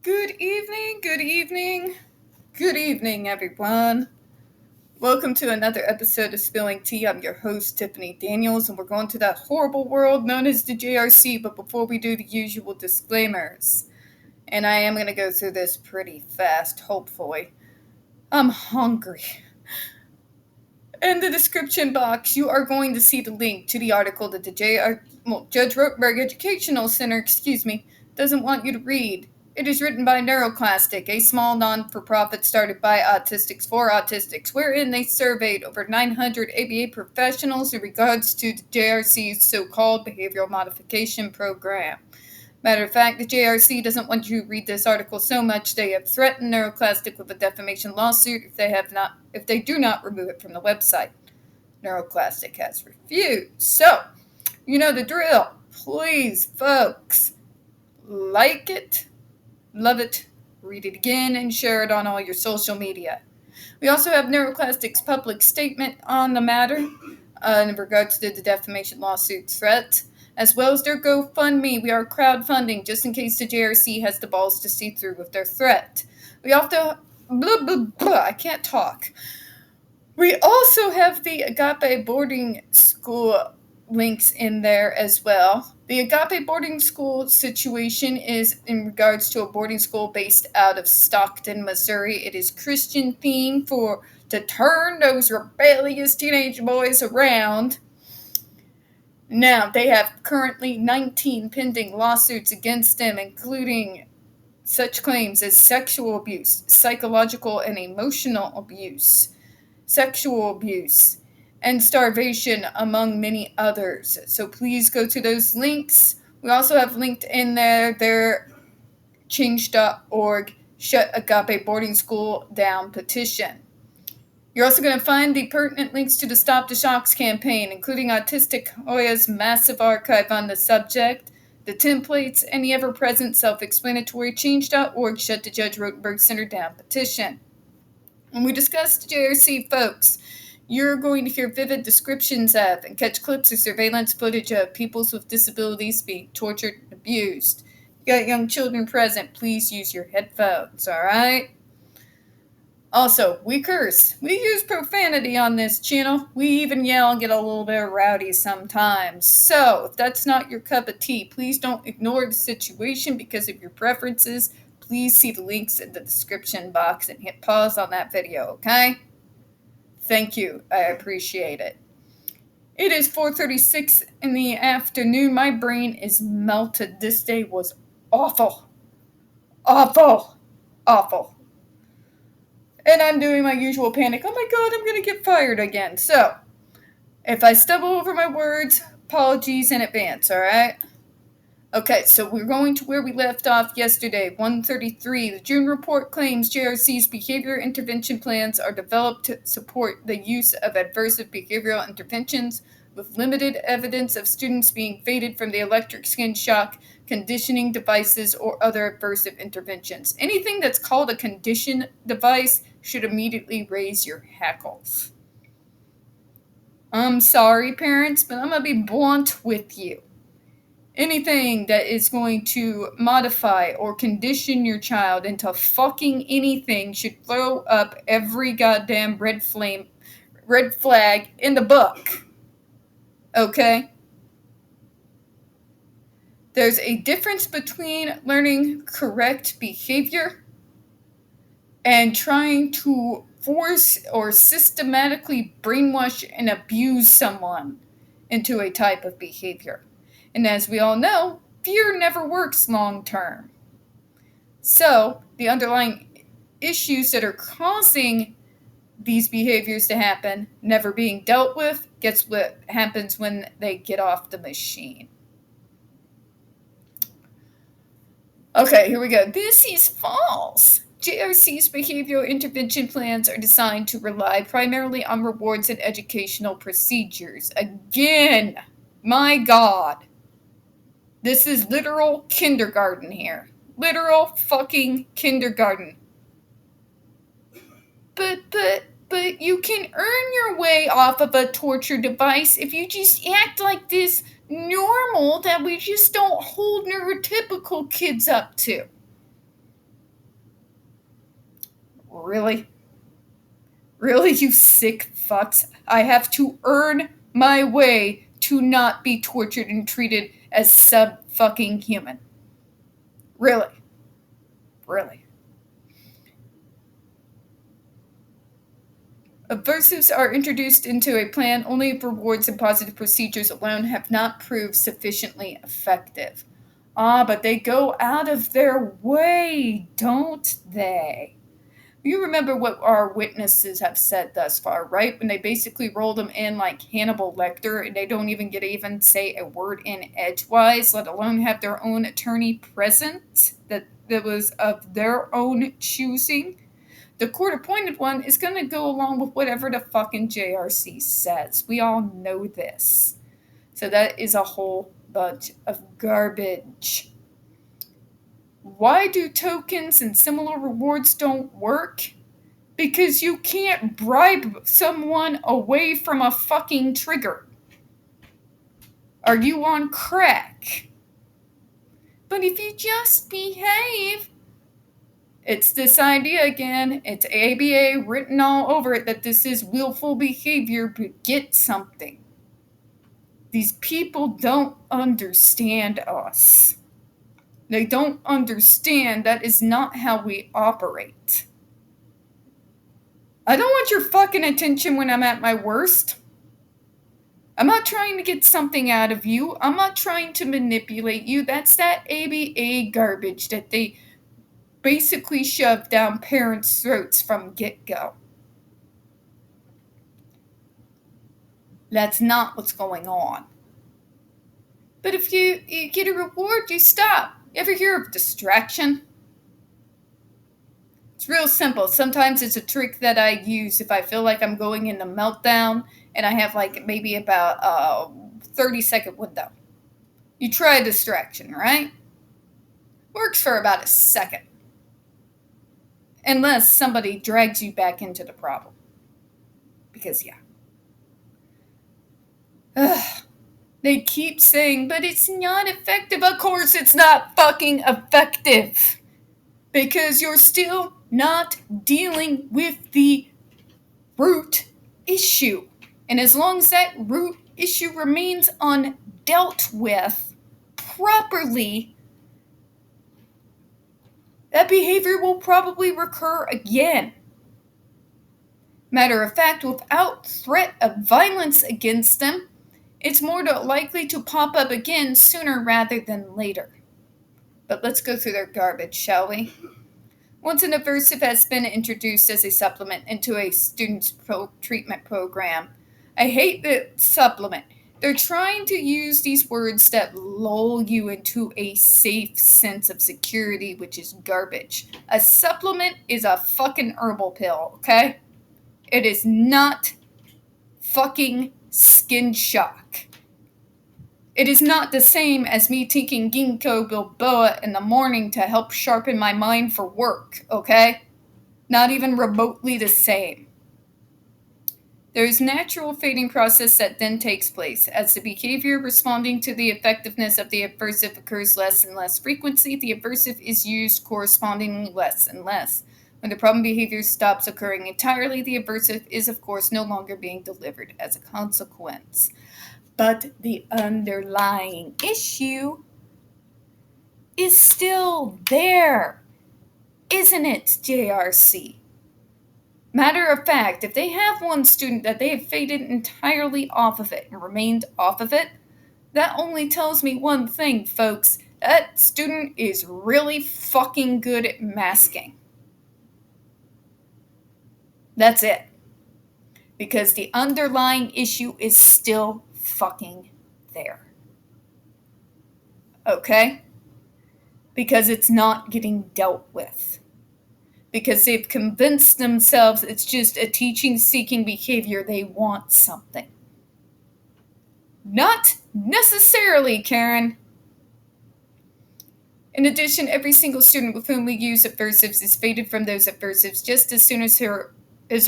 Good evening, everyone. Welcome to another episode of Spilling Tea. I'm your host, Tiffany Daniels, and we're going to that horrible world known as the JRC. But before we do, the usual disclaimers. And I am going to go through this pretty fast, hopefully. I'm hungry. In the description box, you are going to see the link to the article that the Judge Rotenberg Educational Center, doesn't want you to read. It is written by NeuroClastic, a small non-for-profit started by Autistics for Autistics, wherein they surveyed over 900 ABA professionals in regards to the JRC's so-called behavioral modification program. Matter of fact, the JRC doesn't want you to read this article so much they have threatened NeuroClastic with a defamation lawsuit if they do not remove it from the website. NeuroClastic has refused. So, you know the drill. Please, folks, like it, love it, read it again, and share it on all your social media. We also have NeuroClastic's public statement on the matter in regards to the defamation lawsuit threat, as well as their GoFundMe. We are crowdfunding just in case the JRC has the balls to see through with their threat. We also I can't talk. We also have the Agape boarding school links in there as well. The Agape boarding school situation is in regards to a boarding school based out of Stockton, Missouri. It is Christian themed to turn those rebellious teenage boys around. Now, they have currently 19 pending lawsuits against them, including such claims as sexual abuse, psychological and emotional abuse, sexual abuse, and starvation, among many others. So please go to those links. We also have linked in there their change.org Shut Agape Boarding School Down petition. You're also going to find the pertinent links to the Stop the Shocks campaign, including Hoya's massive archive on the subject, the templates, and the ever-present self-explanatory change.org Shut the Judge Rotenberg Center Down petition. When we discuss the JRC, folks, you're going to hear vivid descriptions of and catch clips of surveillance footage of peoples with disabilities being tortured and abused. You got young children present, please use your headphones, alright? Also, we curse. We use profanity on this channel. We even yell and get a little bit rowdy sometimes. So, if that's not your cup of tea, please don't ignore the situation because of your preferences. Please see the links in the description box and hit pause on that video, okay? Thank you. I appreciate it. It is 4:36 in the afternoon. My brain is melted. This day was awful. Awful. Awful. And I'm doing my usual panic. Oh my god, I'm going to get fired again. So, if I stumble over my words, apologies in advance, alright? Okay, so we're going to where we left off yesterday, 133. The June report claims JRC's behavior intervention plans are developed to support the use of adversive behavioral interventions with limited evidence of students being faded from the electric skin shock, conditioning devices, or other adversive interventions. Anything that's called a condition device should immediately raise your hackles. I'm sorry, parents, but I'm going to be blunt with you. Anything that is going to modify or condition your child into fucking anything should throw up every goddamn red flag in the book. Okay? There's a difference between learning correct behavior and trying to force or systematically brainwash and abuse someone into a type of behavior. And as we all know, fear never works long term. So, the underlying issues that are causing these behaviors to happen never being dealt with, guess what happens when they get off the machine. Okay, here we go. This is false. JRC's behavioral intervention plans are designed to rely primarily on rewards and educational procedures. Again, my God. This is literal kindergarten here. Literal fucking kindergarten. But you can earn your way off of a torture device if you just act like this normal that we just don't hold neurotypical kids up to. Really? Really, you sick fucks? I have to earn my way to not be tortured and treated as sub-fucking-human. Really? Really? Aversives are introduced into a plan only if rewards and positive procedures alone have not proved sufficiently effective. But they go out of their way, don't they? You remember what our witnesses have said thus far, right? When they basically roll them in like Hannibal Lecter and they don't even get to even say a word in edgewise, let alone have their own attorney present that was of their own choosing. The court-appointed one is going to go along with whatever the fucking JRC says. We all know this. So that is a whole bunch of garbage. Why do tokens and similar rewards don't work? Because you can't bribe someone away from a fucking trigger. Are you on crack? But if you just behave, it's this idea again, it's ABA written all over it that this is willful behavior, but get something. These people don't understand us. They don't understand that is not how we operate. I don't want your fucking attention when I'm at my worst. I'm not trying to get something out of you. I'm not trying to manipulate you. That's that ABA garbage that they basically shove down parents' throats from get-go. That's not what's going on. But if you get a reward, you stop. You ever hear of distraction? It's real simple. Sometimes it's a trick that I use if I feel like I'm going into meltdown and I have like maybe about a 30-second window. You try a distraction, right? Works for about a second. Unless somebody drags you back into the problem. Because, yeah. They keep saying, but it's not effective. Of course it's not fucking effective. Because you're still not dealing with the root issue. And as long as that root issue remains undealt with properly, that behavior will probably recur again. Matter of fact, without threat of violence against them, it's more likely to pop up again sooner rather than later. But let's go through their garbage, shall we? Once an aversive has been introduced as a supplement into a student's treatment program, I hate the supplement. They're trying to use these words that lull you into a safe sense of security, which is garbage. A supplement is a fucking herbal pill, okay? It is not fucking skin shock. It is not the same as me taking ginkgo biloba in the morning to help sharpen my mind for work, okay? Not even remotely the same. There is a natural fading process that then takes place. As the behavior responding to the effectiveness of the aversive occurs less and less frequency, the aversive is used correspondingly less and less. When the problem behavior stops occurring entirely, the aversive is, of course, no longer being delivered as a consequence. But the underlying issue is still there, isn't it, JRC? Matter of fact, if they have one student that they have faded entirely off of it and remained off of it, that only tells me one thing, folks. That student is really fucking good at masking. That's it. Because the underlying issue is still fucking there. Okay? Because it's not getting dealt with. Because they've convinced themselves it's just a teaching-seeking behavior. They want something. Not necessarily, Karen. In addition, every single student with whom we use aversives is faded from those aversives just as soon as her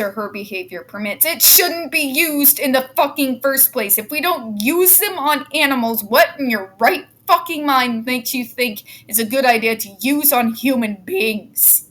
or her behavior permits. It shouldn't be used in the fucking first place. If we don't use them on animals, what in your right fucking mind makes you think it's a good idea to use on human beings?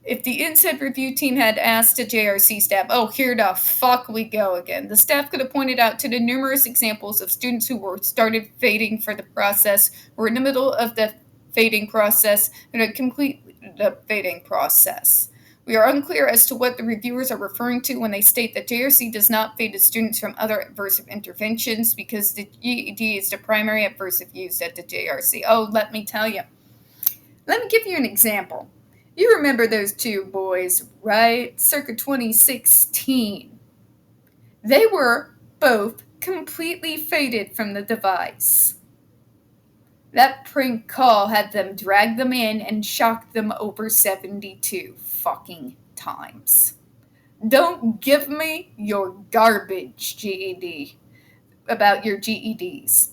If the NSED review team had asked the JRC staff, oh, here the fuck we go again, the staff could have pointed out to the numerous examples of students who were started fading for the process, were in the middle of the fading process, and had completed the fading process. We are unclear as to what the reviewers are referring to when they state that JRC does not fade its students from other aversive interventions because the GED is the primary aversive used at the JRC. Oh, let me tell you. Let me give you an example. You remember those two boys, right? Circa 2016. They were both completely faded from the device. That prank call had them drag them in and shock them over 72 fucking times. Don't give me your garbage GED about your GEDs.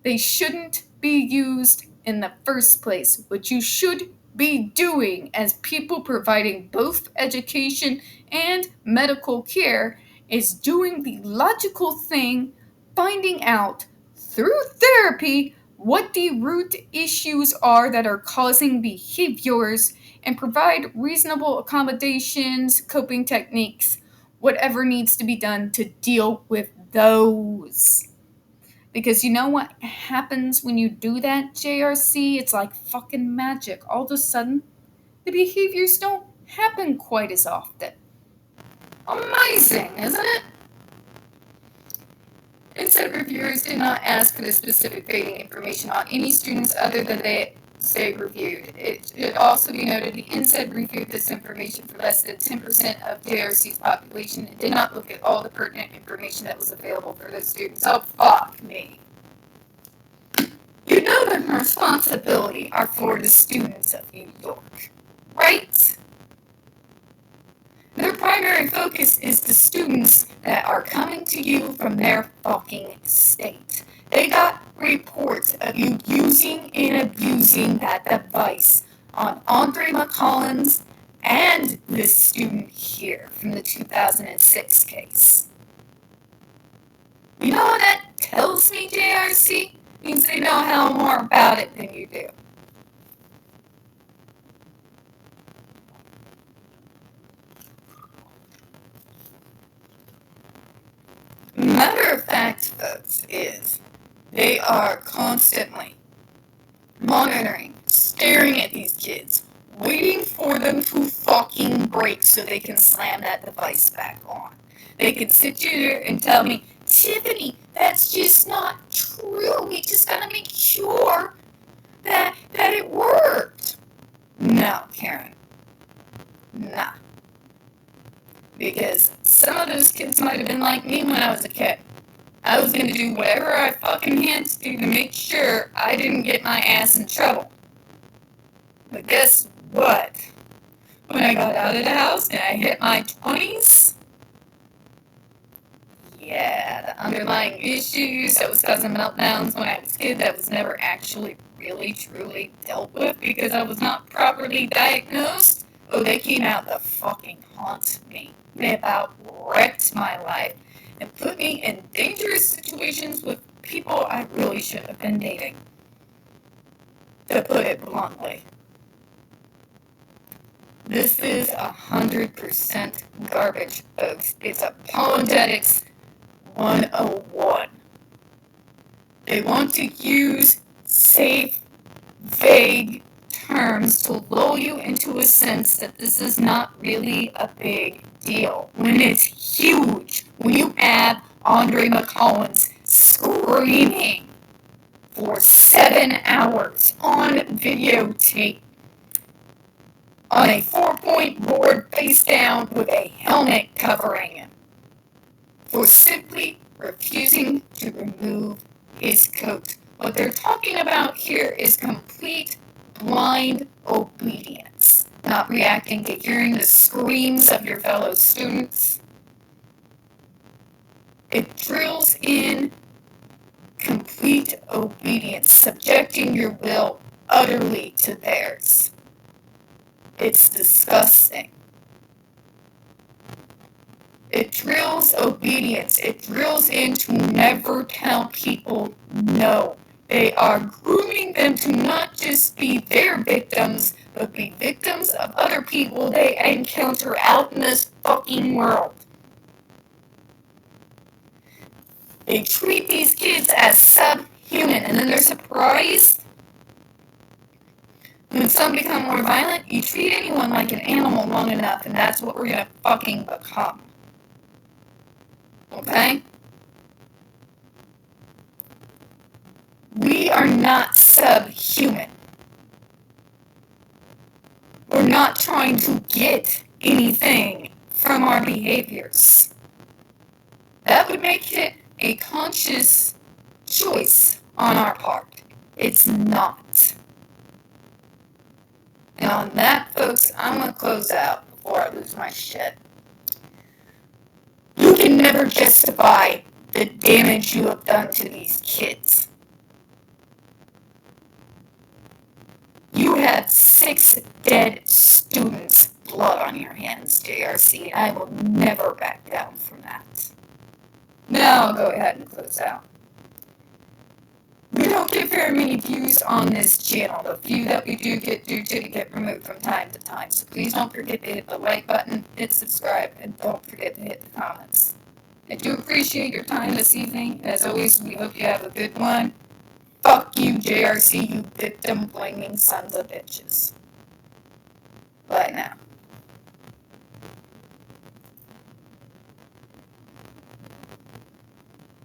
They shouldn't be used in the first place. What you should be doing as people providing both education and medical care is doing the logical thing, finding out through therapy what the root issues are that are causing behaviors and provide reasonable accommodations, coping techniques, whatever needs to be done to deal with those. Because you know what happens when you do that, JRC? It's like fucking magic. All of a sudden, the behaviors don't happen quite as often. Amazing, isn't it? NSED reviewers did not ask for the specific fading information on any students other than they reviewed. It should also be noted the NSED reviewed this information for less than 10% of JRC's population and did not look at all the pertinent information that was available for those students. Oh, fuck me. You know the responsibility are for the students of New York, right? Their primary focus is the students that are coming to you from their fucking state. They got reports of you using and abusing that device on Andre McCollins and this student here from the 2006 case. You know what that tells me, JRC? It means they know hell more about it than you do. Matter of fact, folks, is they are constantly monitoring, staring at these kids, waiting for them to fucking break so they can slam that device back on. They could sit you there and tell me, Tiffany, that's just not true. We just gotta make sure that it worked. No, Karen. Nah. Because some of those kids might have been like me when I was a kid. I was going to do whatever I fucking had to do to make sure I didn't get my ass in trouble. But guess what? When I got out of the house and I hit my 20s, yeah, the underlying issues that was causing meltdowns when I was a kid that was never actually really truly dealt with because I was not properly diagnosed. Oh, they came out to fucking haunt me. They about wrecked my life and put me in dangerous situations with people I really should have been dating. To put it bluntly. This is 100% garbage, folks. It's apologetics 101. They want to use safe, vague terms to lull you into a sense that this is not really a big deal. When it's huge, when you have Andre McCollins screaming for 7 hours on videotape on a 4-point board face down with a helmet covering him for simply refusing to remove his coat. What they're talking about here is complete blind obedience, not reacting to hearing the screams of your fellow students. It drills in complete obedience, subjecting your will utterly to theirs. It's disgusting. It drills obedience. It drills in to never tell people no. They are grooming them to not just be their victims, but be victims of other people they encounter out in this fucking world. They treat these kids as subhuman, and then they're surprised when some become more violent. You treat anyone like an animal long enough, and that's what we're gonna fucking become. Okay? We are not subhuman. We're not trying to get anything from our behaviors. That would make it a conscious choice on our part. It's not. And on that, folks, I'm going to close out before I lose my shit. You can never justify the damage you have done to these kids. You had 6 dead students' blood on your hands, JRC, and I will never back down from that. Now I'll go ahead and close out. We don't get very many views on this channel. The few that we do get get removed from time to time. So please don't forget to hit the like button, hit subscribe, and don't forget to hit the comments. I do appreciate your time this evening. As always, we hope you have a good one. Fuck you, JRC, you victim-blaming sons of bitches. Bye now.